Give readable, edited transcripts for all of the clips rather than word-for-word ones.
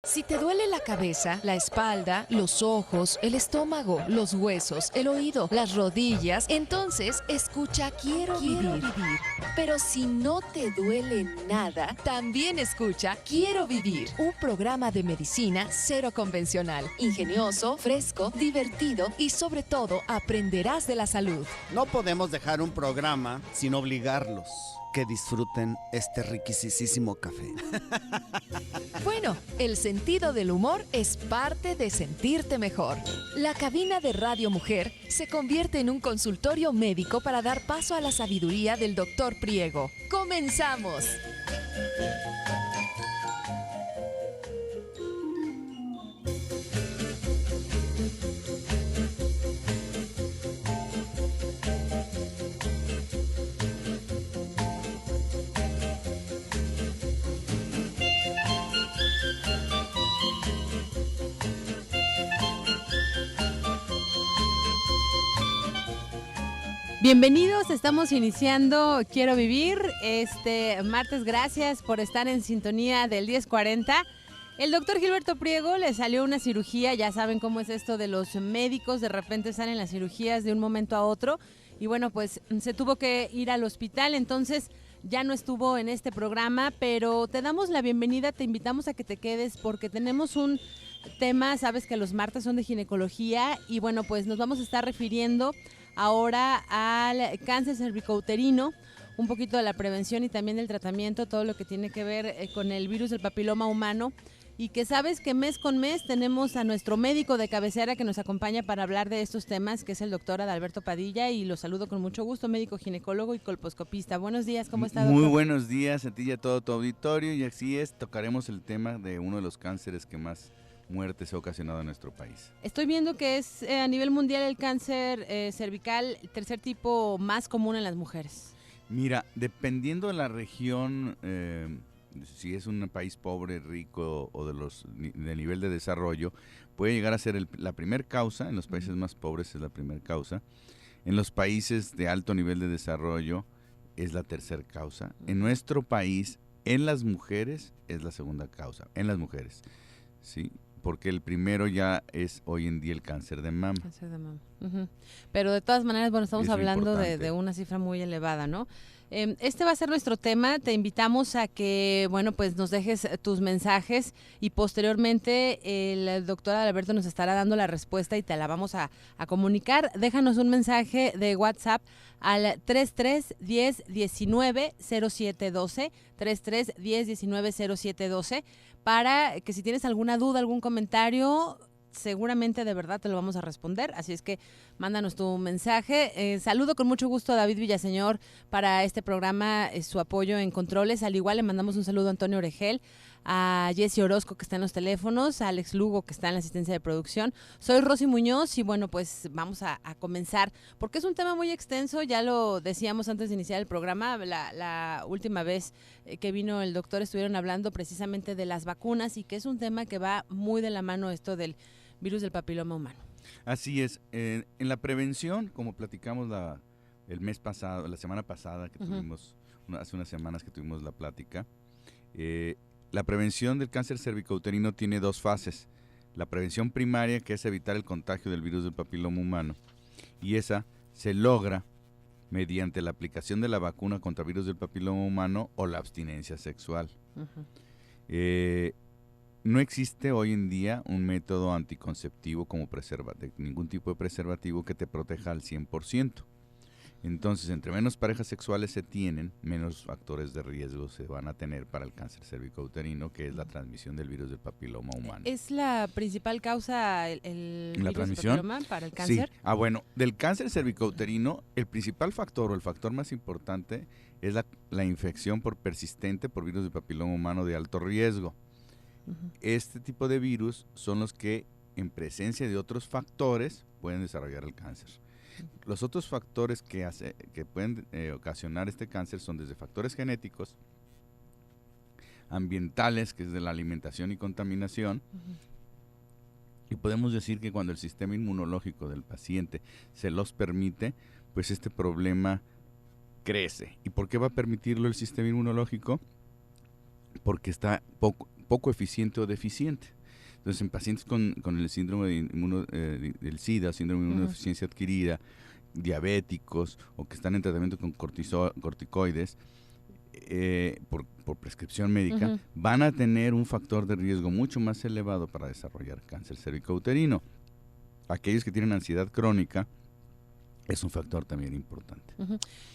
Si te duele la cabeza, la espalda, los ojos, el estómago, los huesos, el oído, las rodillas, entonces escucha Quiero vivir. Pero si no te duele nada, también escucha Quiero vivir, un programa de medicina cero convencional, ingenioso, fresco, divertido y sobre todo aprenderás de la salud. No podemos dejar un programa sin obligarlos que disfruten este riquisísimo café. Bueno, el sentido del humor es parte de sentirte mejor. La cabina de Radio Mujer se convierte en un consultorio médico para dar paso a la sabiduría del Dr. Priego. ¡Comenzamos! Bienvenidos, estamos iniciando Quiero Vivir este martes. Gracias por estar en sintonía del 1040. El doctor Gilberto Priego le salió una cirugía, ya saben cómo es esto de los médicos, de repente salen las cirugías de un momento a otro y bueno, pues se tuvo que ir al hospital, entonces ya no estuvo en este programa, pero te damos la bienvenida, te invitamos a que te quedes porque tenemos un tema, sabes que los martes son de ginecología y bueno, pues nos vamos a estar refiriendo ahora al cáncer cervicouterino, un poquito de la prevención y también del tratamiento, todo lo que tiene que ver con el virus del papiloma humano, y que sabes que mes con mes tenemos a nuestro médico de cabecera que nos acompaña para hablar de estos temas, que es el doctor Adalberto Padilla, y lo saludo con mucho gusto, médico ginecólogo y colposcopista. Buenos días, ¿cómo está, doctor? Muy buenos días a ti y a todo tu auditorio, y así es, tocaremos el tema de uno de los cánceres que más muertes ha ocasionado en nuestro país. Estoy viendo que es a nivel mundial el cáncer cervical, el tercer tipo más común en las mujeres. Mira, dependiendo de la región, si es un país pobre, rico o de nivel de desarrollo, puede llegar a ser la primer causa. En los países más pobres es la primera causa. En los países de alto nivel de desarrollo es la tercera causa. En nuestro país, en las mujeres, es la segunda causa. En las mujeres, ¿sí? Porque el primero ya es hoy en día el cáncer de mama. Cáncer de mama. Uh-huh. Pero de todas maneras, bueno, estamos hablando de una cifra muy elevada, ¿no? Este va a ser nuestro tema. Te invitamos a que, bueno, pues nos dejes tus mensajes y posteriormente el doctor Alberto nos estará dando la respuesta y te la vamos a comunicar. Déjanos un mensaje de WhatsApp al 33 10 19 07 12, 33 10 19 07 12, para que si tienes alguna duda, algún comentario, seguramente de verdad te lo vamos a responder, así es que mándanos tu mensaje. Saludo con mucho gusto a David Villaseñor para este programa, su apoyo en controles. Al igual le mandamos un saludo a Antonio Oregel, a Jessy Orozco que está en los teléfonos, a Alex Lugo que está en la asistencia de producción. Soy Rosy Muñoz y bueno, pues vamos a comenzar porque es un tema muy extenso, ya lo decíamos antes de iniciar el programa. La última vez que vino el doctor estuvieron hablando precisamente de las vacunas y que es un tema que va muy de la mano esto del virus del papiloma humano. Así es, en la prevención, como platicamos el mes pasado, la semana pasada que tuvimos, hace unas semanas que tuvimos la plática, la prevención del cáncer cervicouterino tiene dos fases. La prevención primaria, que es evitar el contagio del virus del papiloma humano, y esa se logra mediante la aplicación de la vacuna contra virus del papiloma humano o la abstinencia sexual. No existe hoy en día un método anticonceptivo como ningún tipo de preservativo que te proteja al 100%. Entonces, entre menos parejas sexuales se tienen, menos factores de riesgo se van a tener para el cáncer cervicouterino, que es la transmisión del virus del papiloma humano. ¿Es la principal causa el virus del papiloma para el cáncer? Sí. Bueno, del cáncer cervicouterino, el principal factor o el factor más importante es la infección persistente por virus del papiloma humano de alto riesgo. Este tipo de virus son los que, en presencia de otros factores, pueden desarrollar el cáncer. Los otros factores que pueden ocasionar este cáncer son desde factores genéticos, ambientales, que es de la alimentación y contaminación, y podemos decir que cuando el sistema inmunológico del paciente se los permite, pues este problema crece. ¿Y por qué va a permitirlo el sistema inmunológico? Porque está poco eficiente o deficiente. Entonces, en pacientes con el síndrome del SIDA, síndrome de inmunodeficiencia adquirida, diabéticos o que están en tratamiento con corticoides, por prescripción médica, van a tener un factor de riesgo mucho más elevado para desarrollar cáncer cervicouterino. Aquellos que tienen ansiedad crónica es un factor también importante.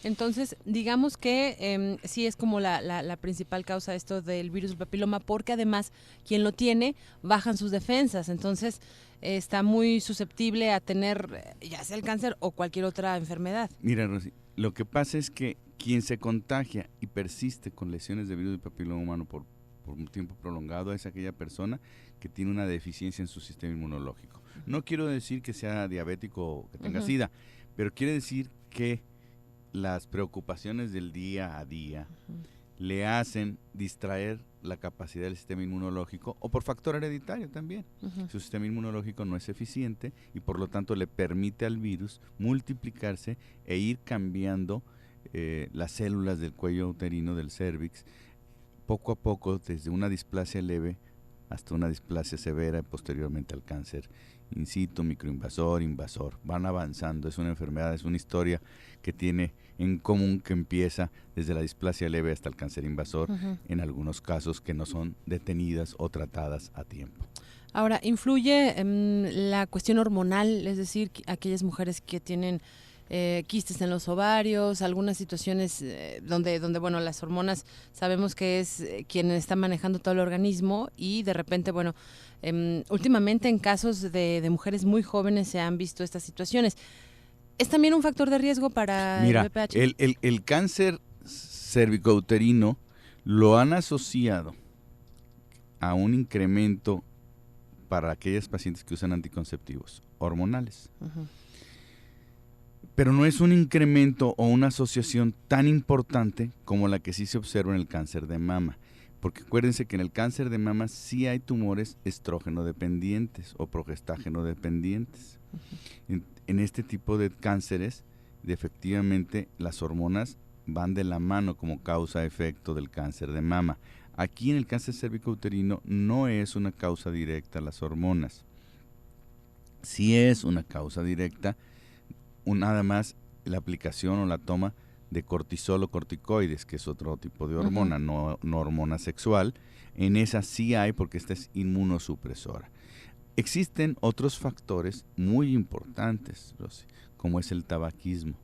Entonces, digamos que sí es como la principal causa esto del virus del papiloma, porque además quien lo tiene bajan sus defensas, entonces está muy susceptible a tener ya sea el cáncer o cualquier otra enfermedad. Mira, Rosy, lo que pasa es que quien se contagia y persiste con lesiones de virus del papiloma humano por un tiempo prolongado es aquella persona que tiene una deficiencia en su sistema inmunológico. No quiero decir que sea diabético o que tenga SIDA, pero quiere decir que las preocupaciones del día a día le hacen distraer la capacidad del sistema inmunológico, o por factor hereditario también. Su sistema inmunológico no es eficiente y por lo tanto le permite al virus multiplicarse e ir cambiando las células del cuello uterino, del cérvix, poco a poco, desde una displasia leve hasta una displasia severa y posteriormente al cáncer in situ, microinvasor, invasor. Van avanzando, es una enfermedad, es una historia que tiene en común que empieza desde la displasia leve hasta el cáncer invasor, en algunos casos que no son detenidas o tratadas a tiempo. Ahora, ¿influye la cuestión hormonal? Es decir, aquellas mujeres que tienen quistes en los ovarios, algunas situaciones donde bueno, las hormonas sabemos que es quien está manejando todo el organismo y de repente, bueno, últimamente en casos de mujeres muy jóvenes se han visto estas situaciones. ¿Es también un factor de riesgo para el BPH? El cáncer cervicouterino lo han asociado a un incremento para aquellas pacientes que usan anticonceptivos hormonales. Pero no es un incremento o una asociación tan importante como la que sí se observa en el cáncer de mama. Porque acuérdense que en el cáncer de mama sí hay tumores estrógeno dependientes o progestágeno dependientes. En este tipo de cánceres, efectivamente, las hormonas van de la mano como causa-efecto del cáncer de mama. Aquí en el cáncer cervicouterino no es una causa directa las hormonas. Sí es una causa directa nada más la aplicación o la toma de cortisol o corticoides, que es otro tipo de hormona, no hormona sexual. En esa sí hay, porque esta es inmunosupresora. Existen otros factores muy importantes, Rosy, como es el tabaquismo,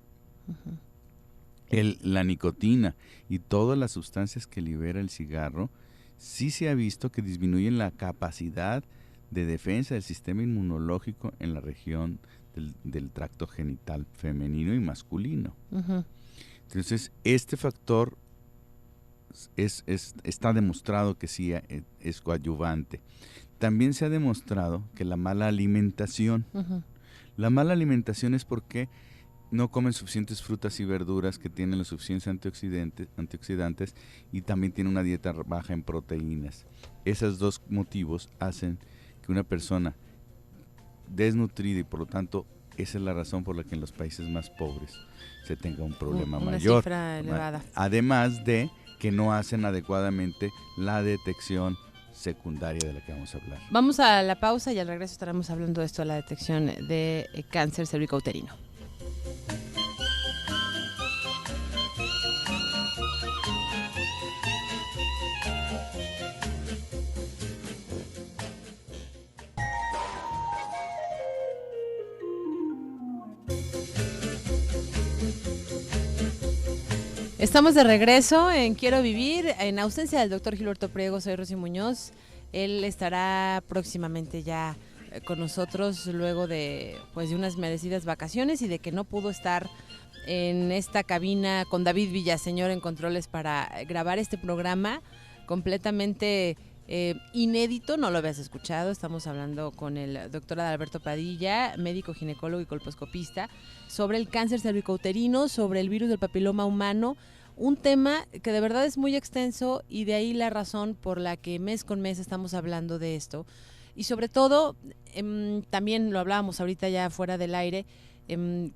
la nicotina y todas las sustancias que libera el cigarro. Sí se ha visto que disminuyen la capacidad de defensa del sistema inmunológico en la región del tracto genital femenino y masculino. Entonces, este factor está demostrado que sí es coadyuvante. También se ha demostrado que la mala alimentación, la mala alimentación es porque no comen suficientes frutas y verduras que tienen los suficientes antioxidantes y también tienen una dieta baja en proteínas. Esos dos motivos hacen que una persona desnutrida, y por lo tanto esa es la razón por la que en los países más pobres se tenga un problema mayor. Cifra elevada. Además de que no hacen adecuadamente la detección secundaria de la que vamos a hablar. Vamos a la pausa y al regreso estaremos hablando de esto, la detección de cáncer cervicouterino. Estamos de regreso en Quiero Vivir, en ausencia del doctor Gilberto Priego. Soy Rosy Muñoz. Él estará próximamente ya con nosotros luego de unas merecidas vacaciones y de que no pudo estar en esta cabina con David Villaseñor en controles para grabar este programa completamente inédito. No lo habías escuchado. Estamos hablando con el doctor Adalberto Padilla, médico ginecólogo y colposcopista, sobre el cáncer cervicouterino, sobre el virus del papiloma humano, un tema que de verdad es muy extenso y de ahí la razón por la que mes con mes estamos hablando de esto. Y sobre todo, también lo hablábamos ahorita ya fuera del aire,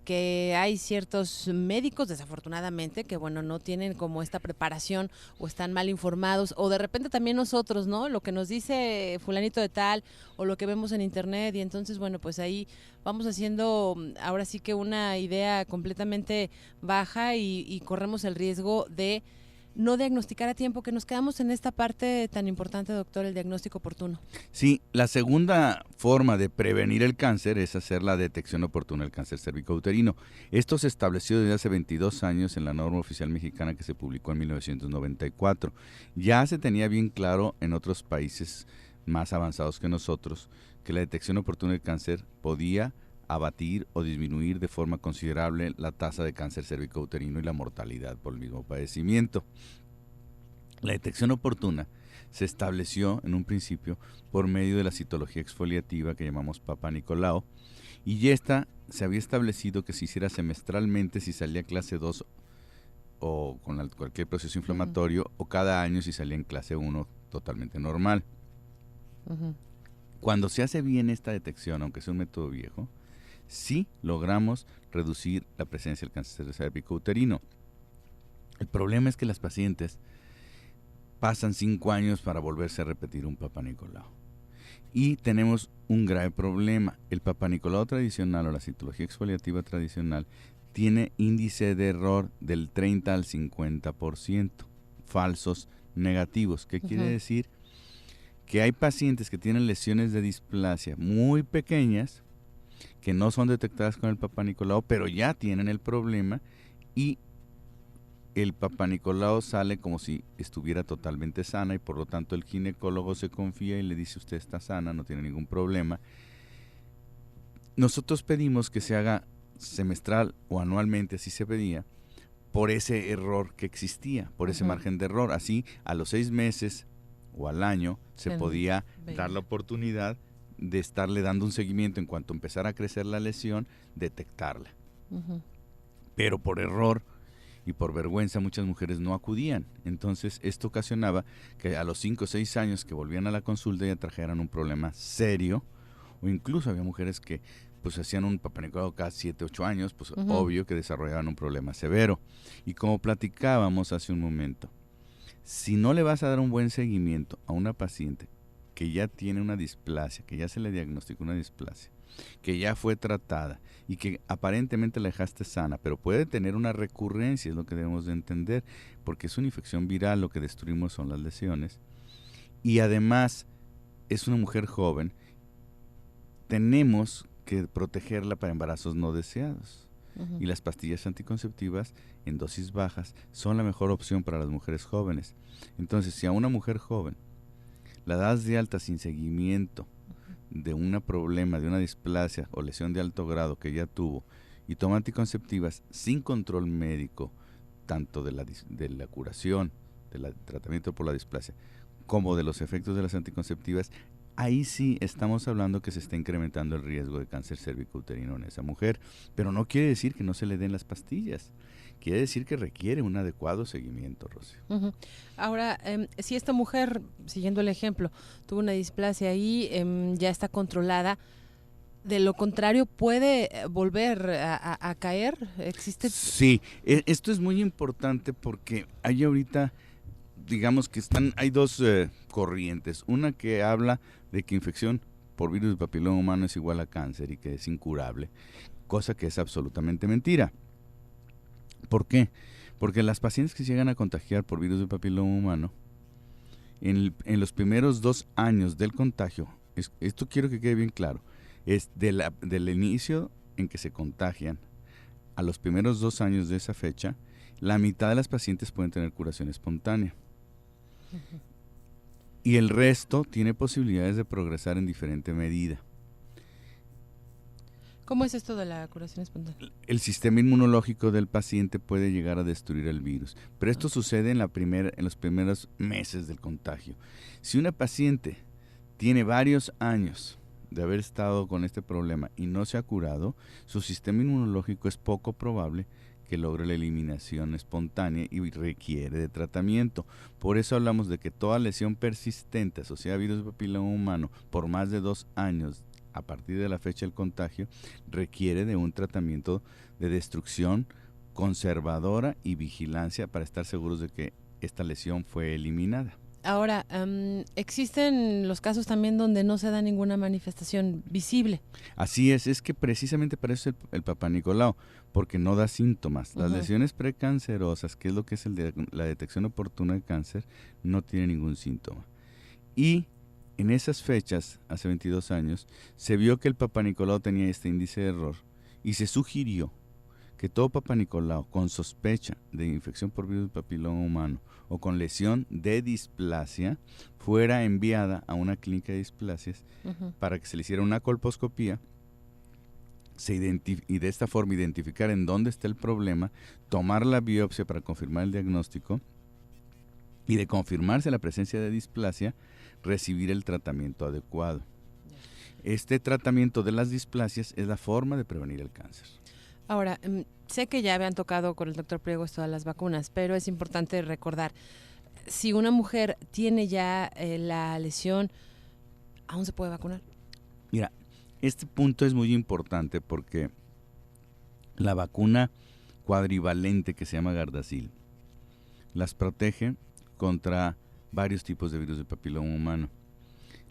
que hay ciertos médicos, desafortunadamente, que bueno, no tienen como esta preparación o están mal informados, o de repente también nosotros, ¿no? Lo que nos dice fulanito de tal o lo que vemos en internet, y entonces bueno, pues ahí vamos haciendo ahora sí que una idea completamente baja y corremos el riesgo de no diagnosticar a tiempo, que nos quedamos en esta parte tan importante, doctor, el diagnóstico oportuno. Sí, la segunda forma de prevenir el cáncer es hacer la detección oportuna del cáncer cervicouterino. Esto se estableció desde hace 22 años en la norma oficial mexicana que se publicó en 1994. Ya se tenía bien claro en otros países más avanzados que nosotros que la detección oportuna del cáncer podía abatir o disminuir de forma considerable la tasa de cáncer cervicouterino y la mortalidad por el mismo padecimiento. La detección oportuna se estableció en un principio por medio de la citología exfoliativa que llamamos Papa Nicolau, y esta se había establecido que se hiciera semestralmente si salía clase 2 o con cualquier proceso inflamatorio, o cada año si salía en clase 1 totalmente normal. Cuando se hace bien esta detección, aunque sea un método viejo, sí logramos reducir la presencia del cáncer cervicouterino. El problema es que las pacientes pasan 5 años para volverse a repetir un Papa Nicolau. Y tenemos un grave problema. El Papa Nicolau tradicional o la citología exfoliativa tradicional tiene índice de error del 30 al 50%, falsos negativos. ¿Qué quiere decir? Que hay pacientes que tienen lesiones de displasia muy pequeñas, que no son detectadas con el Papa Nicolau, pero ya tienen el problema, y el Papa Nicolau sale como si estuviera totalmente sana, y por lo tanto el ginecólogo se confía y le dice: usted está sana, no tiene ningún problema. Nosotros pedimos que se haga semestral o anualmente, así se pedía, por ese error que existía, por ese margen de error. Así a los 6 meses o al año se podía dar la oportunidad de estarle dando un seguimiento en cuanto empezara a crecer la lesión, detectarla. Pero por error y por vergüenza muchas mujeres no acudían. Entonces esto ocasionaba que a los 5 o 6 años que volvían a la consulta ya trajeran un problema serio, o incluso había mujeres que pues hacían un Papa Nicolau cada 7, 8 años, pues obvio que desarrollaban un problema severo. Y como platicábamos hace un momento, si no le vas a dar un buen seguimiento a una paciente que ya tiene una displasia, que ya se le diagnosticó una displasia, que ya fue tratada y que aparentemente la dejaste sana, pero puede tener una recurrencia, es lo que debemos de entender, porque es una infección viral, lo que destruimos son las lesiones, y además es una mujer joven, tenemos que protegerla para embarazos no deseados. Y las pastillas anticonceptivas en dosis bajas son la mejor opción para las mujeres jóvenes. Entonces, si a una mujer joven la das de alta sin seguimiento de un problema, de una displasia o lesión de alto grado que ya tuvo, y toma anticonceptivas sin control médico, tanto de la curación, del tratamiento por la displasia, como de los efectos de las anticonceptivas, ahí sí estamos hablando que se está incrementando el riesgo de cáncer cervicouterino en esa mujer. Pero no quiere decir que no se le den las pastillas. Quiere decir que requiere un adecuado seguimiento, Rocío. Ahora, si esta mujer, siguiendo el ejemplo, tuvo una displasia ahí, ya está controlada, de lo contrario, ¿puede volver a caer? ¿Existe? Sí, esto es muy importante porque hay ahorita, digamos que hay dos corrientes. Una que habla de que infección por virus del papiloma humano es igual a cáncer y que es incurable, cosa que es absolutamente mentira. ¿Por qué? Porque las pacientes que se llegan a contagiar por virus del papiloma humano, en los primeros 2 años del contagio, esto quiero que quede bien claro, es del inicio en que se contagian a los primeros 2 años de esa fecha, la mitad de las pacientes pueden tener curación espontánea. Y el resto tiene posibilidades de progresar en diferente medida. ¿Cómo es esto de la curación espontánea? El sistema inmunológico del paciente puede llegar a destruir el virus, pero esto sucede en los primeros meses del contagio. Si una paciente tiene varios años de haber estado con este problema y no se ha curado, su sistema inmunológico es poco probable que logre la eliminación espontánea y requiere de tratamiento. Por eso hablamos de que toda lesión persistente asociada a virus de papiloma humano por más de 2 años a partir de la fecha del contagio, requiere de un tratamiento de destrucción conservadora y vigilancia para estar seguros de que esta lesión fue eliminada. Ahora, existen los casos también donde no se da ninguna manifestación visible. Así es que precisamente para eso es el Papá Nicolau, porque no da síntomas. Las lesiones precancerosas, que es lo que es la detección oportuna de cáncer, no tiene ningún síntoma. Y en esas fechas, hace 22 años, se vio que el Papá Nicolau tenía este índice de error y se sugirió que todo Papá Nicolau con sospecha de infección por virus del papiloma humano o con lesión de displasia fuera enviada a una clínica de displasias para que se le hiciera una colposcopía y de esta forma identificar en dónde está el problema, tomar la biopsia para confirmar el diagnóstico y de confirmarse la presencia de displasia, recibir el tratamiento adecuado. Este tratamiento de las displasias es la forma de prevenir el cáncer. Ahora, sé que ya habían tocado con el doctor Priego esto de las vacunas, pero es importante recordar, si una mujer tiene ya la lesión, ¿aún se puede vacunar? Mira, este punto es muy importante porque la vacuna cuadrivalente que se llama Gardasil las protege contra varios tipos de virus del papiloma humano.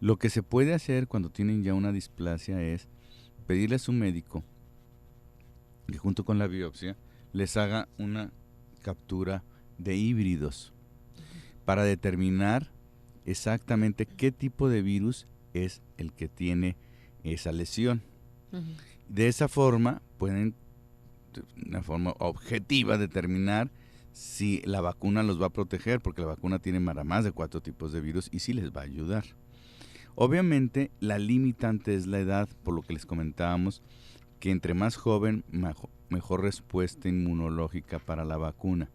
Lo que se puede hacer cuando tienen ya una displasia es pedirle a su médico que junto con la biopsia les haga una captura de híbridos para determinar exactamente qué tipo de virus es el que tiene esa lesión. De esa forma pueden, de una forma objetiva, determinar si la vacuna los va a proteger, porque la vacuna tiene para más de 4 tipos de virus y sí les va a ayudar. Obviamente la limitante es la edad, por lo que les comentábamos, que entre más joven, mejor respuesta inmunológica para la vacuna.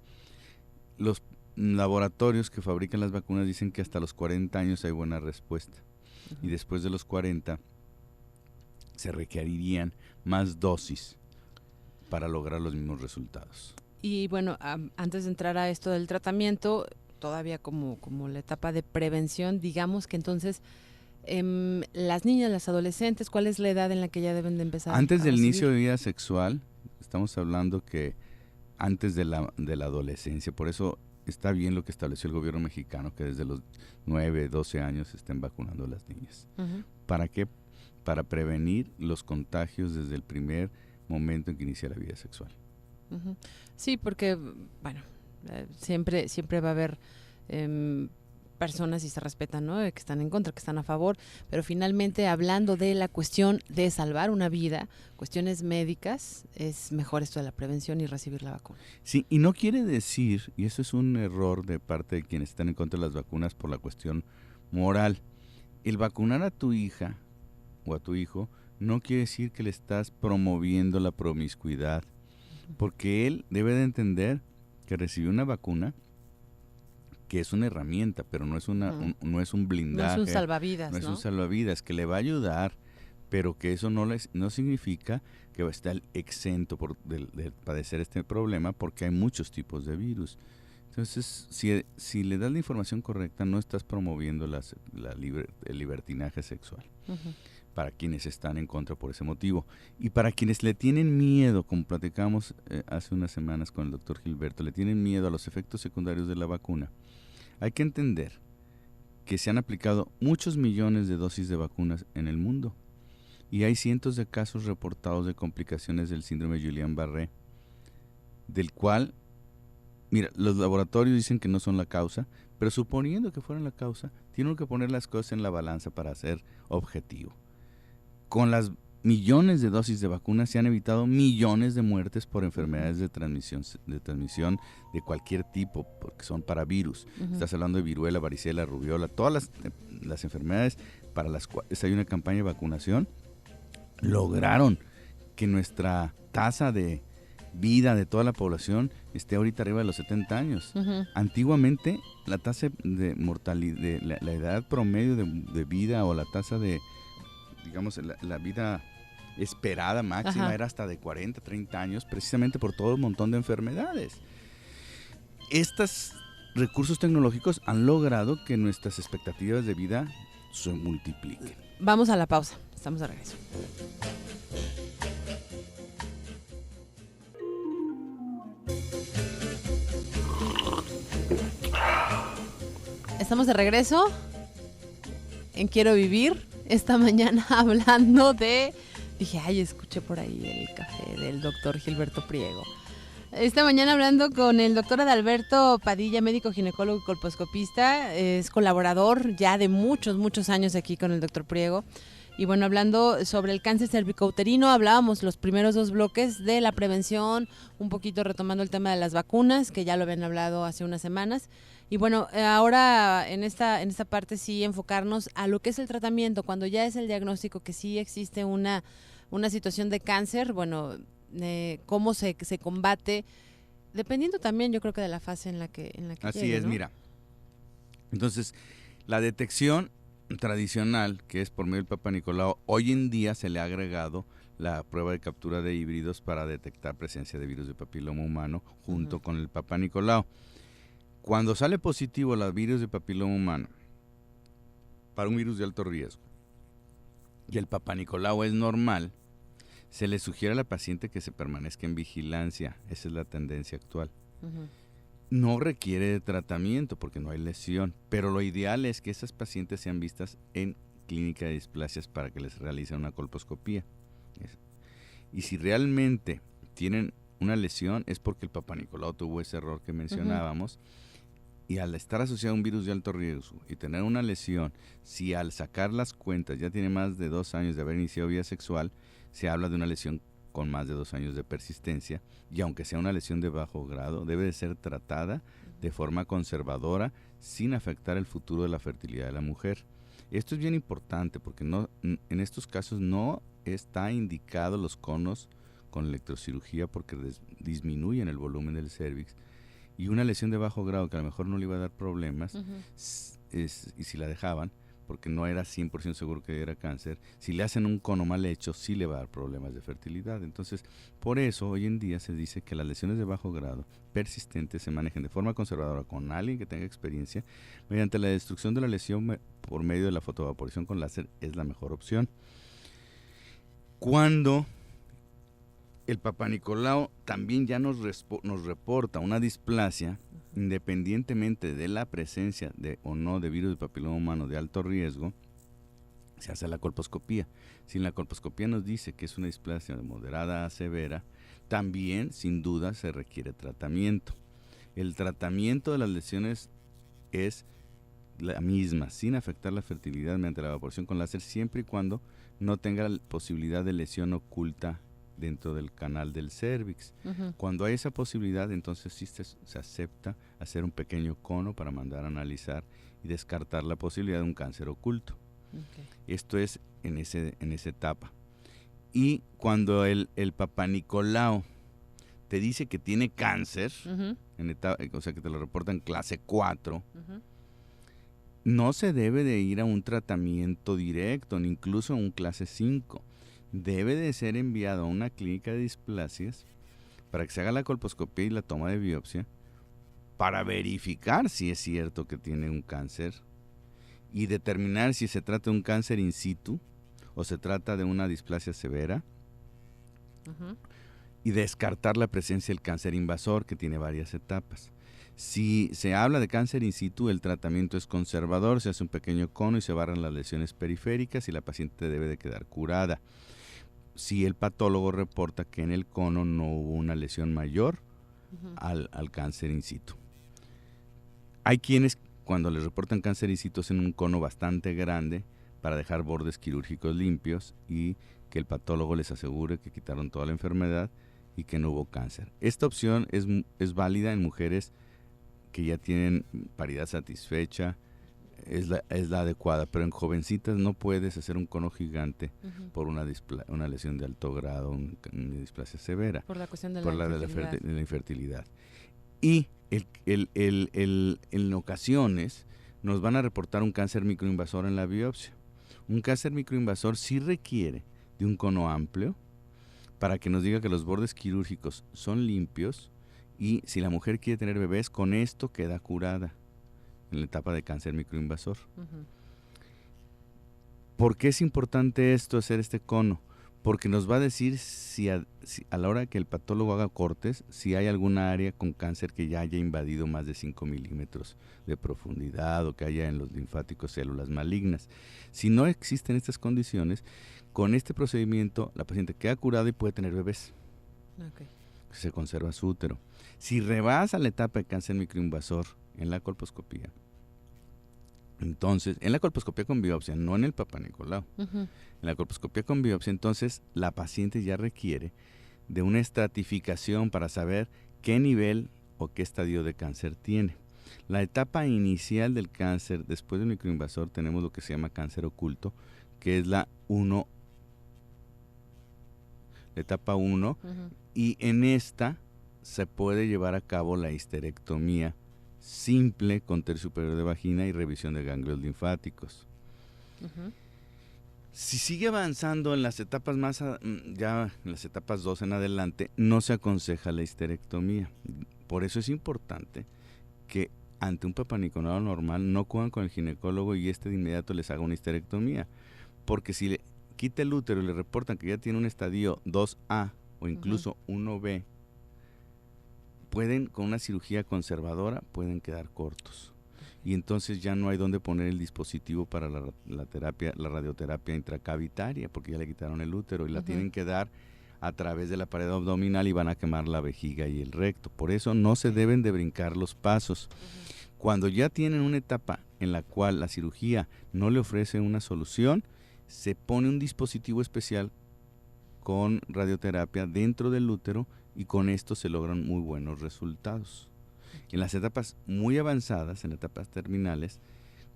Los laboratorios que fabrican las vacunas dicen que hasta los 40 años hay buena respuesta. Y después de los 40 se requerirían más dosis para lograr los mismos resultados. Y bueno, antes de entrar a esto del tratamiento, todavía como la etapa de prevención, digamos que entonces las niñas, las adolescentes, ¿cuál es la edad en la que ya deben de empezar? Antes del inicio de vida sexual, estamos hablando que antes de la adolescencia, por eso está bien lo que estableció el gobierno mexicano, que desde los 9, 12 años se estén vacunando a las niñas. ¿Para qué? Para prevenir los contagios desde el primer momento en que inicia la vida sexual. Sí, porque, bueno, siempre va a haber personas, y se respetan, ¿no?, que están en contra, que están a favor, pero finalmente, hablando de la cuestión de salvar una vida, cuestiones médicas, es mejor esto de la prevención y recibir la vacuna. Sí, y no quiere decir, y eso es un error de parte de quienes están en contra de las vacunas por la cuestión moral, el vacunar a tu hija o a tu hijo no quiere decir que le estás promoviendo la promiscuidad, porque él debe de entender que recibió una vacuna que es una herramienta, pero no es no es un blindaje, no es un salvavidas, no es un salvavidas, que le va a ayudar, pero que eso no significa que va a estar exento de padecer este problema, porque hay muchos tipos de virus. Entonces, si le das la información correcta, no estás promoviendo el libertinaje sexual. Para quienes están en contra por ese motivo. Y para quienes le tienen miedo, como platicamos hace unas semanas con el doctor Gilberto, le tienen miedo a los efectos secundarios de la vacuna, hay que entender que se han aplicado muchos millones de dosis de vacunas en el mundo y hay cientos de casos reportados de complicaciones del síndrome Guillain-Barré, del cual, mira, los laboratorios dicen que no son la causa, pero suponiendo que fueran la causa, tienen que poner las cosas en la balanza para ser objetivo. Con las millones de dosis de vacunas se han evitado millones de muertes por enfermedades de transmisión de cualquier tipo, porque son para virus. Estás hablando de viruela, varicela, rubiola, todas las enfermedades para las cuales hay una campaña de vacunación, lograron que nuestra tasa de vida de toda la población esté ahorita arriba de los 70 años. Antiguamente la tasa de mortalidad, la edad promedio de vida o la tasa de, digamos, la vida esperada máxima era hasta de 40, 30 años, precisamente por todo un montón de enfermedades. Estos recursos tecnológicos han logrado que nuestras expectativas de vida se multipliquen. Vamos a la pausa. Estamos de regreso. Estamos de regreso en Quiero Vivir. Esta mañana hablando de... Dije, ay, escuché por ahí el café del doctor Gilberto Priego. Esta mañana hablando con el doctor Adalberto Padilla, médico ginecólogo y colposcopista. Es colaborador ya de muchos años aquí con el doctor Priego. Y bueno, hablando sobre el cáncer cervicouterino, hablábamos los primeros 2 bloques de la prevención, un poquito retomando el tema de las vacunas, que ya lo habían hablado hace unas semanas. Y bueno, ahora en esta parte sí enfocarnos a lo que es el tratamiento, cuando ya es el diagnóstico que sí existe una situación de cáncer, bueno, cómo se combate, dependiendo también yo creo que de la fase en la que Así llegue, es, ¿no? mira. Entonces, la detección tradicional, que es por medio del Papa Nicolau, hoy en día se le ha agregado la prueba de captura de híbridos para detectar presencia de virus de papiloma humano junto con el Papa Nicolau. Cuando sale positivo el virus de papiloma humano para un virus de alto riesgo y el Papa Nicolau es normal, se le sugiere a la paciente que se permanezca en vigilancia. Esa es la tendencia actual. No requiere de tratamiento porque no hay lesión, pero lo ideal es que esas pacientes sean vistas en clínica de displasias para que les realicen una colposcopía. Y si realmente tienen una lesión es porque el Papa Nicolau tuvo ese error que mencionábamos. Y al estar asociado a un virus de alto riesgo y tener una lesión, si al sacar las cuentas ya tiene más de 2 años de haber iniciado vida sexual, se habla de una lesión con más de 2 años de persistencia, y aunque sea una lesión de bajo grado, debe de ser tratada de forma conservadora sin afectar el futuro de la fertilidad de la mujer. Esto es bien importante porque en estos casos no está indicado los conos con electrocirugía porque disminuyen el volumen del cérvix. Y una lesión de bajo grado que a lo mejor no le iba a dar problemas, y si la dejaban, porque no era 100% seguro que era cáncer, si le hacen un cono mal hecho, sí le va a dar problemas de fertilidad. Entonces, por eso hoy en día se dice que las lesiones de bajo grado persistentes se manejen de forma conservadora con alguien que tenga experiencia, mediante la destrucción de la lesión por medio de la fotoevaporación con láser es la mejor opción. Cuando el Papa Nicolau también ya nos reporta una displasia, independientemente de la presencia de o no de virus de papiloma humano de alto riesgo, se hace la colposcopía. Si la colposcopía nos dice que es una displasia de moderada a severa, también sin duda se requiere tratamiento. El tratamiento de las lesiones es la misma, sin afectar la fertilidad mediante la evaporación con láser, siempre y cuando no tenga la posibilidad de lesión oculta dentro del canal del cérvix. Cuando hay esa posibilidad, entonces sí se acepta hacer un pequeño cono para mandar a analizar y descartar la posibilidad de un cáncer oculto. Esto es en esa etapa. Y cuando el Papa Nicolau te dice que tiene cáncer, o sea que te lo reporta en clase 4, no se debe de ir a un tratamiento directo, ni incluso a un clase 5. Debe de ser enviado a una clínica de displasias para que se haga la colposcopía y la toma de biopsia para verificar si es cierto que tiene un cáncer y determinar si se trata de un cáncer in situ o se trata de una displasia severa y descartar la presencia del cáncer invasor, que tiene varias etapas. Si se habla de cáncer in situ, el tratamiento es conservador, se hace un pequeño cono y se barran las lesiones periféricas y la paciente debe de quedar curada. Si el patólogo reporta que en el cono no hubo una lesión mayor al cáncer in situ. Hay quienes cuando les reportan cáncer in situ hacen un cono bastante grande para dejar bordes quirúrgicos limpios y que el patólogo les asegure que quitaron toda la enfermedad y que no hubo cáncer. Esta opción es válida en mujeres que ya tienen paridad satisfecha, es la adecuada, pero en jovencitas no puedes hacer un cono gigante por una lesión de alto grado, una displasia severa. Por la cuestión de la infertilidad. Y en ocasiones nos van a reportar un cáncer microinvasor en la biopsia. Un cáncer microinvasor sí requiere de un cono amplio para que nos diga que los bordes quirúrgicos son limpios y si la mujer quiere tener bebés, con esto queda curada en la etapa de cáncer microinvasor. ¿Por qué es importante esto, hacer este cono? Porque nos va a decir si a la hora que el patólogo haga cortes, si hay alguna área con cáncer que ya haya invadido más de 5 milímetros de profundidad o que haya en los linfáticos células malignas. Si no existen estas condiciones, con este procedimiento la paciente queda curada y puede tener bebés. Okay. Se conserva su útero. Si rebasa la etapa de cáncer microinvasor en la colposcopía, entonces, en la colposcopía con biopsia, no en el Papá Nicolau, en la colposcopía con biopsia, entonces la paciente ya requiere de una estratificación para saber qué nivel o qué estadio de cáncer tiene. La etapa inicial del cáncer, después del microinvasor, tenemos lo que se llama cáncer oculto, que es la etapa 1, y en esta se puede llevar a cabo la histerectomía simple con tercio superior de vagina y revisión de ganglios linfáticos. Si sigue avanzando en las etapas ya en las etapas 2 en adelante, no se aconseja la histerectomía. Por eso es importante que ante un Papá Nicolau normal no acudan con el ginecólogo y de inmediato les haga una histerectomía, porque si le quita el útero y le reportan que ya tiene un estadio 2A o incluso 1B, con una cirugía conservadora, pueden quedar cortos. Y entonces ya no hay dónde poner el dispositivo para la terapia, la radioterapia intracavitaria, porque ya le quitaron el útero y la tienen que dar a través de la pared abdominal y van a quemar la vejiga y el recto. Por eso no se deben de brincar los pasos. Cuando ya tienen una etapa en la cual la cirugía no le ofrece una solución, se pone un dispositivo especial con radioterapia dentro del útero y con esto se logran muy buenos resultados. En las etapas muy avanzadas, en etapas terminales,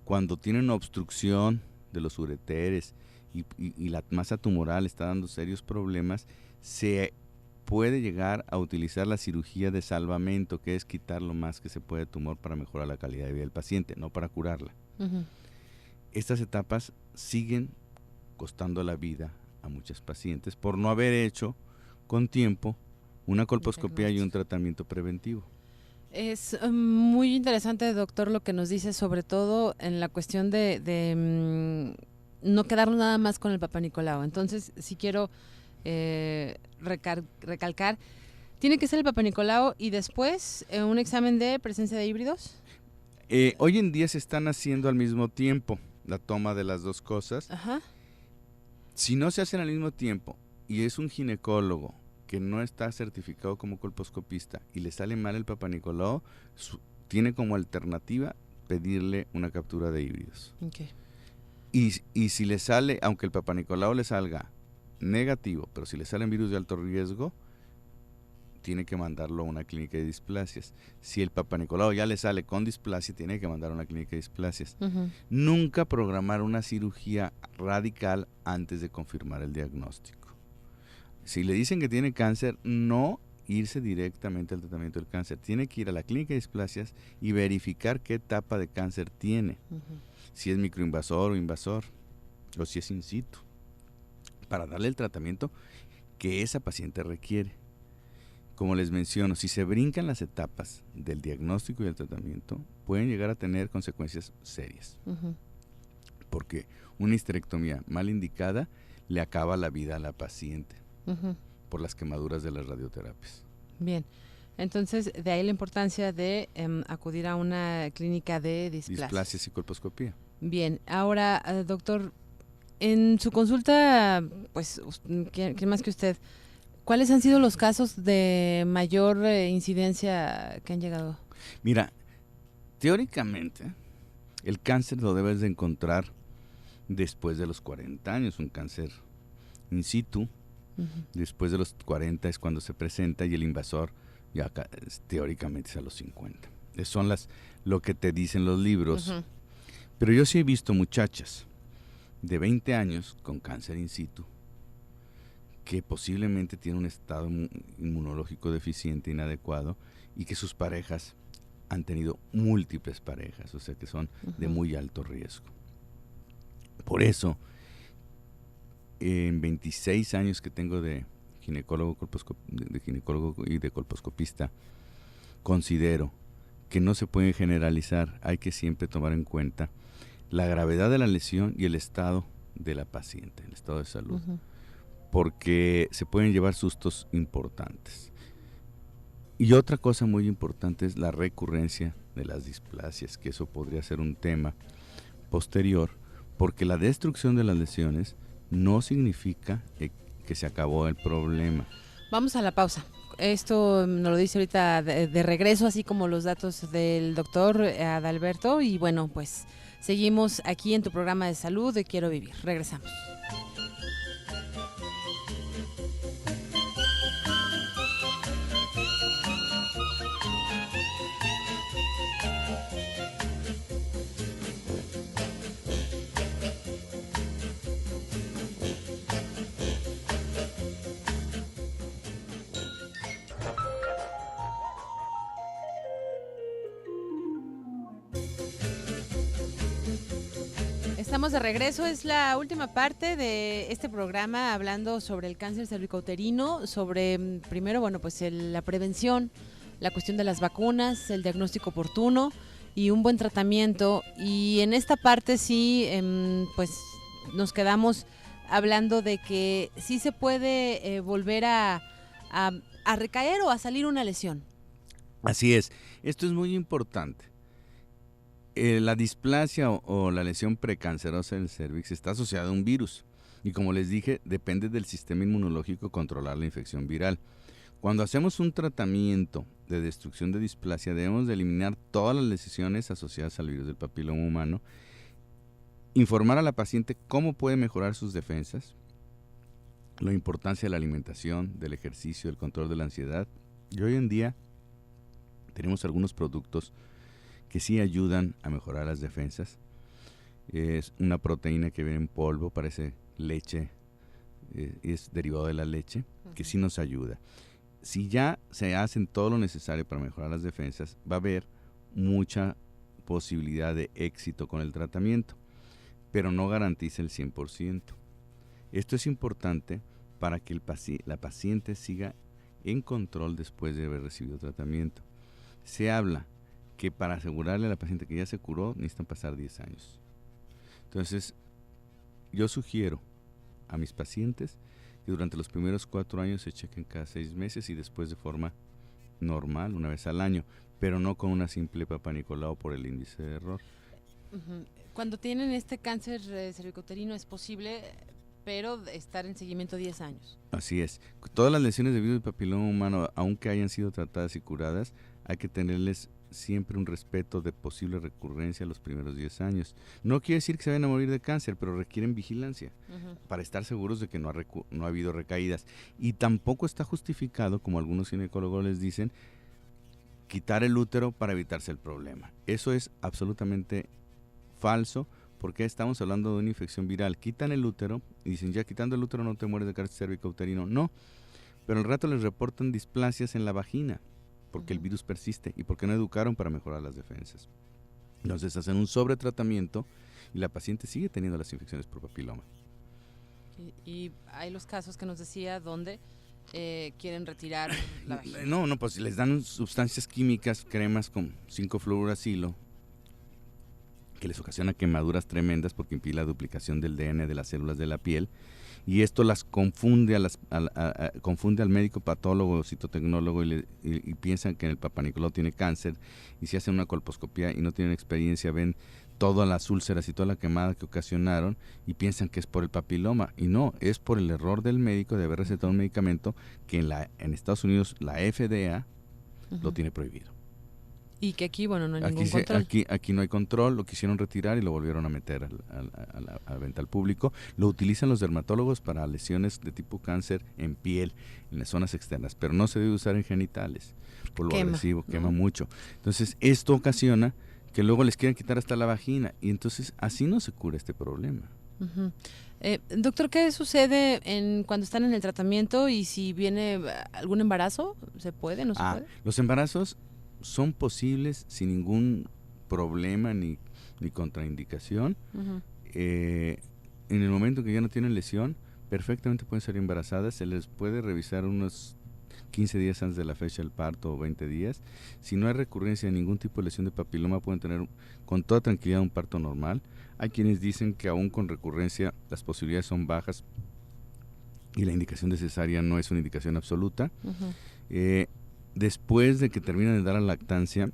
cuando tienen obstrucción de los ureteres y la masa tumoral está dando serios problemas, se puede llegar a utilizar la cirugía de salvamento, que es quitar lo más que se puede tumor para mejorar la calidad de vida del paciente, no para curarla. Estas etapas siguen costando la vida a muchas pacientes por no haber hecho con tiempo una colposcopía y un tratamiento preventivo. Es muy interesante, doctor, lo que nos dice, sobre todo en la cuestión de no quedarnos nada más con el Papá Nicolau. Entonces, si quiero recalcar, ¿tiene que ser el Papá Nicolau y después un examen de presencia de híbridos? Hoy en día se están haciendo al mismo tiempo la toma de las dos cosas. Si no se hacen al mismo tiempo y es un ginecólogo que no está certificado como colposcopista y le sale mal el Papá Nicolau, tiene como alternativa pedirle una captura de híbridos. Y si le sale, aunque el Papá Nicolau le salga negativo, pero si le salen virus de alto riesgo, tiene que mandarlo a una clínica de displasias. Si el Papá Nicolau ya le sale con displasia, tiene que mandar a una clínica de displasias. Nunca programar una cirugía radical antes de confirmar el diagnóstico. Si le dicen que tiene cáncer, no irse directamente al tratamiento del cáncer. Tiene que ir a la clínica de displasias y verificar qué etapa de cáncer tiene. Si es microinvasor o invasor, o si es in situ, para darle el tratamiento que esa paciente requiere. Como les menciono, si se brincan las etapas del diagnóstico y del tratamiento, pueden llegar a tener consecuencias serias. Porque una histerectomía mal indicada le acaba la vida a la paciente. Por las quemaduras de las radioterapias. Bien, entonces de ahí la importancia de acudir a una clínica de displasias y colposcopía. Bien, ahora doctor, en su consulta, pues, ¿quién más que usted? ¿Cuáles han sido los casos de mayor incidencia que han llegado? Mira, teóricamente el cáncer lo debes de encontrar después de los 40 años, un cáncer in situ. Después de los 40 es cuando se presenta y el invasor ya teóricamente es a los 50. Son lo que te dicen los libros. Pero yo sí he visto muchachas de 20 años con cáncer in situ que posiblemente tienen un estado inmunológico deficiente, inadecuado, y que sus parejas han tenido múltiples parejas, o sea que son de muy alto riesgo. Por eso, en 26 años que tengo de ginecólogo y de colposcopista, considero que no se puede generalizar, hay que siempre tomar en cuenta la gravedad de la lesión y el estado de la paciente, el estado de salud, porque se pueden llevar sustos importantes. Y otra cosa muy importante es la recurrencia de las displasias, que eso podría ser un tema posterior, porque la destrucción de las lesiones no significa que se acabó el problema. Vamos a la pausa. Esto nos lo dice ahorita de regreso, así como los datos del doctor Adalberto. Y bueno, pues seguimos aquí en tu programa de salud de Quiero Vivir. Regresamos. Estamos de regreso, es la última parte de este programa hablando sobre el cáncer cervicouterino, sobre primero, bueno, pues la prevención, la cuestión de las vacunas, el diagnóstico oportuno y un buen tratamiento. Y en esta parte sí, pues nos quedamos hablando de que sí se puede volver a recaer o a salir una lesión. Así es, esto es muy importante. La displasia o la lesión precancerosa del cervix está asociada a un virus y, como les dije, depende del sistema inmunológico controlar la infección viral. Cuando hacemos un tratamiento de destrucción de displasia, debemos de eliminar todas las lesiones asociadas al virus del papiloma humano, informar a la paciente cómo puede mejorar sus defensas, la importancia de la alimentación, del ejercicio, del control de la ansiedad. Y hoy en día tenemos algunos productos que sí ayudan a mejorar las defensas. Es una proteína que viene en polvo, parece leche, es derivado de la leche, que sí nos ayuda. Si ya se hacen todo lo necesario para mejorar las defensas, va a haber mucha posibilidad de éxito con el tratamiento, pero no garantiza el 100%. Esto es importante para que la paciente siga en control después de haber recibido tratamiento. Se habla que para asegurarle a la paciente que ya se curó, necesitan pasar 10 años. Entonces, yo sugiero a mis pacientes que durante los primeros 4 años se chequen cada 6 meses y después de forma normal, una vez al año, pero no con una simple Papa Nicolau por el índice de error. Cuando tienen este cáncer cervicouterino es posible, pero estar en seguimiento 10 años. Así es. Todas las lesiones de virus del papiloma humano, aunque hayan sido tratadas y curadas, hay que tenerles siempre un respeto de posible recurrencia los primeros 10 años. No quiere decir que se vayan a morir de cáncer, pero requieren vigilancia para estar seguros de que no ha habido recaídas. Y tampoco está justificado, como algunos ginecólogos les dicen, quitar el útero para evitarse el problema. Eso es absolutamente falso, porque estamos hablando de una infección viral. Quitan el útero y dicen, ya quitando el útero no te mueres de cáncer cervicouterino. No, pero al rato les reportan displasias en la vagina, porque el virus persiste y porque no educaron para mejorar las defensas. Entonces hacen un sobretratamiento y la paciente sigue teniendo las infecciones por papiloma. Y hay los casos que nos decía donde quieren retirar la vagina. No, pues les dan sustancias químicas, cremas con 5-fluoracilo, que les ocasiona quemaduras tremendas porque impide la duplicación del DNA de las células de la piel, y esto las confunde confunde al médico patólogo o citotecnólogo y piensan que el Papa Nicolau tiene cáncer, y si hacen una colposcopía y no tienen experiencia, ven todas las úlceras y toda la quemada que ocasionaron y piensan que es por el papiloma, y no, es por el error del médico de haber recetado un medicamento que en Estados Unidos la FDA lo tiene prohibido. Y que aquí, bueno, no hay ningún control. Aquí no hay control, lo quisieron retirar y lo volvieron a meter a la venta al público. Lo utilizan los dermatólogos para lesiones de tipo cáncer en piel, en las zonas externas, pero no se debe usar en genitales, por lo agresivo, quema mucho. Entonces, esto ocasiona que luego les quieran quitar hasta la vagina, y entonces así no se cura este problema. Doctor, ¿qué sucede cuando están en el tratamiento y si viene algún embarazo? ¿Se puede, no se puede? Los embarazos son posibles sin ningún problema ni contraindicación. En el momento que ya no tienen lesión, perfectamente pueden ser embarazadas. Se les puede revisar unos 15 días antes de la fecha del parto o 20 días. Si no hay recurrencia de ningún tipo de lesión de papiloma, pueden tener con toda tranquilidad un parto normal. Hay quienes dicen que aún con recurrencia las posibilidades son bajas y la indicación de cesárea no es una indicación absoluta. Después de que termina de dar la lactancia,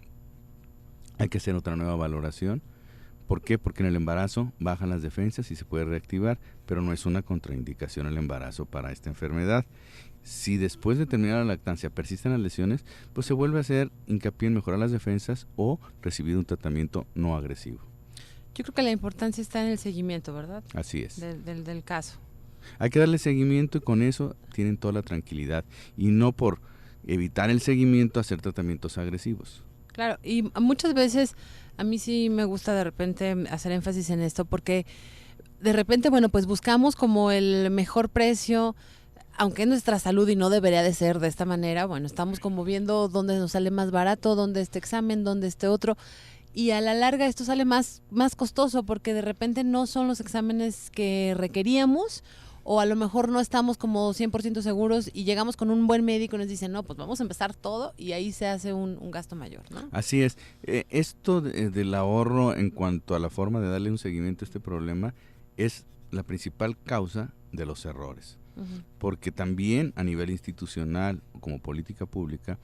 hay que hacer otra nueva valoración. ¿Por qué? Porque en el embarazo bajan las defensas y se puede reactivar, pero no es una contraindicación el embarazo para esta enfermedad. Si después de terminar la lactancia persisten las lesiones, pues se vuelve a hacer hincapié en mejorar las defensas o recibir un tratamiento no agresivo. Yo creo que la importancia está en el seguimiento, ¿verdad? Así es. Del caso. Hay que darle seguimiento y con eso tienen toda la tranquilidad. Y no por evitar el seguimiento hacer tratamientos agresivos. Claro, y muchas veces a mí sí me gusta de repente hacer énfasis en esto porque de repente, bueno, pues buscamos como el mejor precio, aunque es nuestra salud y no debería de ser de esta manera. Bueno, estamos como viendo dónde nos sale más barato, dónde este examen, dónde este otro. Y a la larga esto sale más costoso porque de repente no son los exámenes que requeríamos o a lo mejor no estamos como 100% seguros y llegamos con un buen médico y nos dicen, no, pues vamos a empezar todo y ahí se hace un gasto mayor, ¿no? Así es. Esto del ahorro en cuanto a la forma de darle un seguimiento a este problema es la principal causa de los errores. Uh-huh. Porque también a nivel institucional o como política pública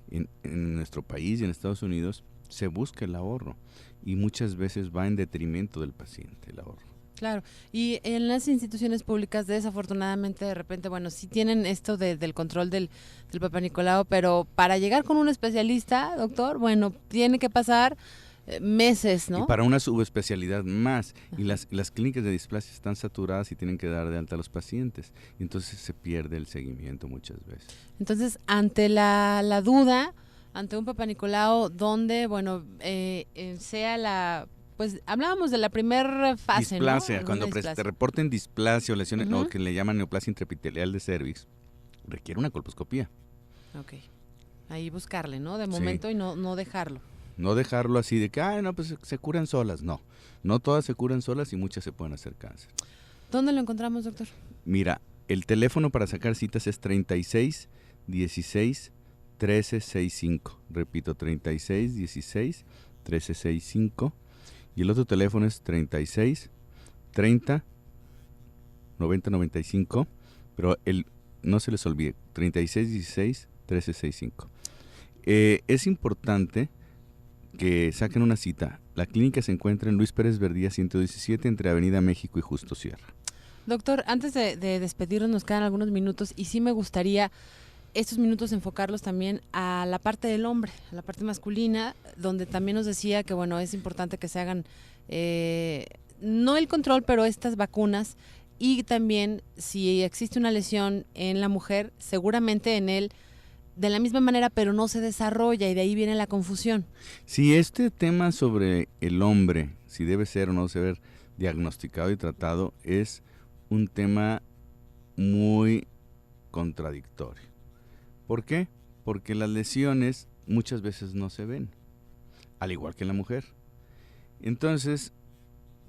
en nuestro país y en Estados Unidos se busca el ahorro y muchas veces va en detrimento del paciente el ahorro. Claro, y en las instituciones públicas desafortunadamente de repente, bueno, sí tienen esto del control del Papá Nicolau, pero para llegar con un especialista, doctor, bueno, tiene que pasar meses, ¿no? Y para una subespecialidad más, y las clínicas de displasia están saturadas y tienen que dar de alta a los pacientes, y entonces se pierde el seguimiento muchas veces. Entonces, ante la duda, ante un Papá Nicolau, donde, bueno, sea la... Pues hablábamos de la primera fase, displasia, ¿no? Cuando te reporten displasia o lesiones, o que le llaman neoplasia intraepitelial de cervix, requiere una colposcopía. Ok, ahí buscarle, ¿no? De momento sí. Y no dejarlo. No dejarlo así de que, no, pues se curan solas. No todas se curan solas y muchas se pueden hacer cáncer. ¿Dónde lo encontramos, doctor? Mira, el teléfono para sacar citas es 36 16 13 65. Repito, 36 16 13 65. Y el otro teléfono es 36 30 90 95, pero no se les olvide, 36 16 13 65. Es importante que saquen una cita. La clínica se encuentra en Luis Pérez Verdía 117 entre Avenida México y Justo Sierra. Doctor, antes de despedirnos nos quedan algunos minutos y sí me gustaría estos minutos enfocarlos también a la parte del hombre, a la parte masculina, donde también nos decía que bueno, es importante que se hagan no el control, pero estas vacunas, y también si existe una lesión en la mujer, seguramente en él de la misma manera, pero no se desarrolla y de ahí viene la confusión. Sí, este tema sobre el hombre, si debe ser o no ser diagnosticado y tratado, es un tema muy contradictorio. ¿Por qué? Porque las lesiones muchas veces no se ven, al igual que en la mujer. Entonces,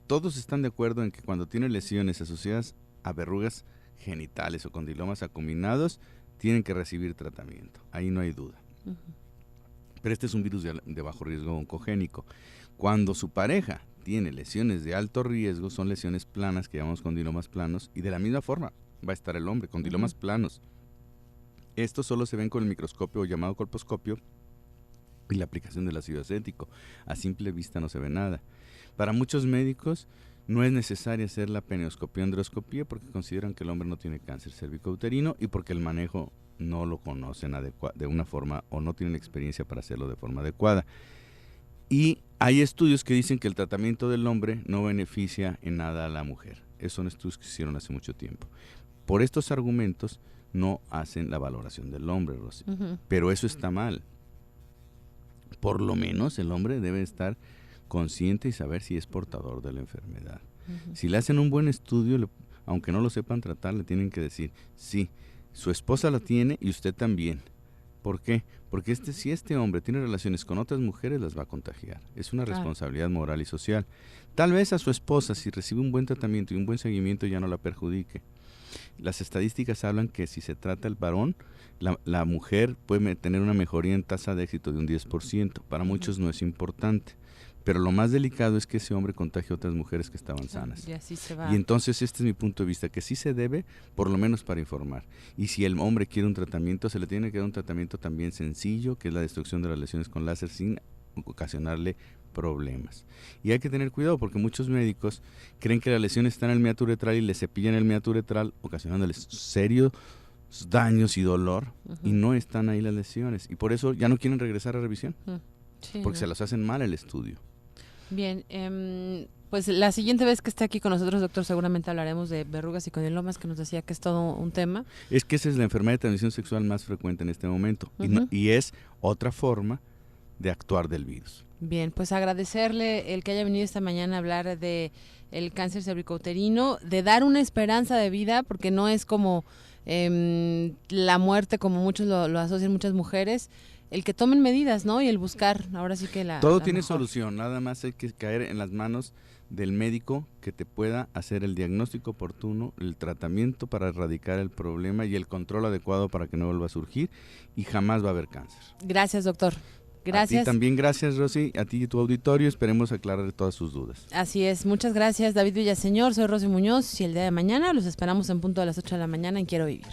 todos están de acuerdo en que cuando tiene lesiones asociadas a verrugas genitales o condilomas acuminados, tienen que recibir tratamiento. Ahí no hay duda. Uh-huh. Pero este es un virus de bajo riesgo oncogénico. Cuando su pareja tiene lesiones de alto riesgo, son lesiones planas, que llamamos condilomas planos, y de la misma forma va a estar el hombre, condilomas uh-huh. planos. Estos solo se ven con el microscopio o llamado colposcopio y la aplicación del ácido acético. A simple vista no se ve nada. Para muchos médicos no es necesaria hacer la peneoscopía o androscopía porque consideran que el hombre no tiene cáncer cérvico-uterino y porque el manejo no lo conocen de una forma o no tienen la experiencia para hacerlo de forma adecuada. Y hay estudios que dicen que el tratamiento del hombre no beneficia en nada a la mujer. Esos son estudios que se hicieron hace mucho tiempo. Por estos argumentos no hacen la valoración del hombre, Rosy. Uh-huh. Pero eso está mal. Por lo menos el hombre debe estar consciente y saber si es portador de la enfermedad. Uh-huh. Si le hacen un buen estudio, aunque no lo sepan tratar, le tienen que decir, sí, su esposa la tiene y usted también. ¿Por qué? Porque si este hombre tiene relaciones con otras mujeres, las va a contagiar. Es una responsabilidad moral y social. Tal vez a su esposa, si recibe un buen tratamiento y un buen seguimiento, ya no la perjudique. Las estadísticas hablan que si se trata el varón, la mujer puede tener una mejoría en tasa de éxito de un 10%. Para muchos no es importante, pero lo más delicado es que ese hombre contagie a otras mujeres que estaban sanas. Y así se va. Y entonces este es mi punto de vista, que sí se debe, por lo menos para informar. Y si el hombre quiere un tratamiento, se le tiene que dar un tratamiento también sencillo, que es la destrucción de las lesiones con láser sin ocasionarle problemas. Y hay que tener cuidado porque muchos médicos creen que las lesiones están en el meato uretral y le cepillan el meato uretral, ocasionándoles serios daños y dolor, y no están ahí las lesiones. Y por eso ya no quieren regresar a revisión, porque se los hacen mal el estudio. Bien, pues la siguiente vez que esté aquí con nosotros, doctor, seguramente hablaremos de verrugas y coniomas, que nos decía que es todo un tema. Es que esa es la enfermedad de transmisión sexual más frecuente en este momento, y es otra forma de actuar del virus. Bien, pues agradecerle el que haya venido esta mañana a hablar de el cáncer cervicouterino, de dar una esperanza de vida, porque no es como la muerte como muchos lo asocian muchas mujeres. El que tomen medidas, ¿no? Y el buscar, ahora sí que todo la tiene mejor solución, nada más hay que caer en las manos del médico que te pueda hacer el diagnóstico oportuno, el tratamiento para erradicar el problema y el control adecuado para que no vuelva a surgir y jamás va a haber cáncer. Gracias, doctor. Gracias. A ti también gracias, Rosy, a ti y tu auditorio, esperemos aclarar todas sus dudas. Así es, muchas gracias, David Villaseñor, soy Rosy Muñoz y el día de mañana los esperamos en punto a las 8 de la mañana en Quiero Vivir.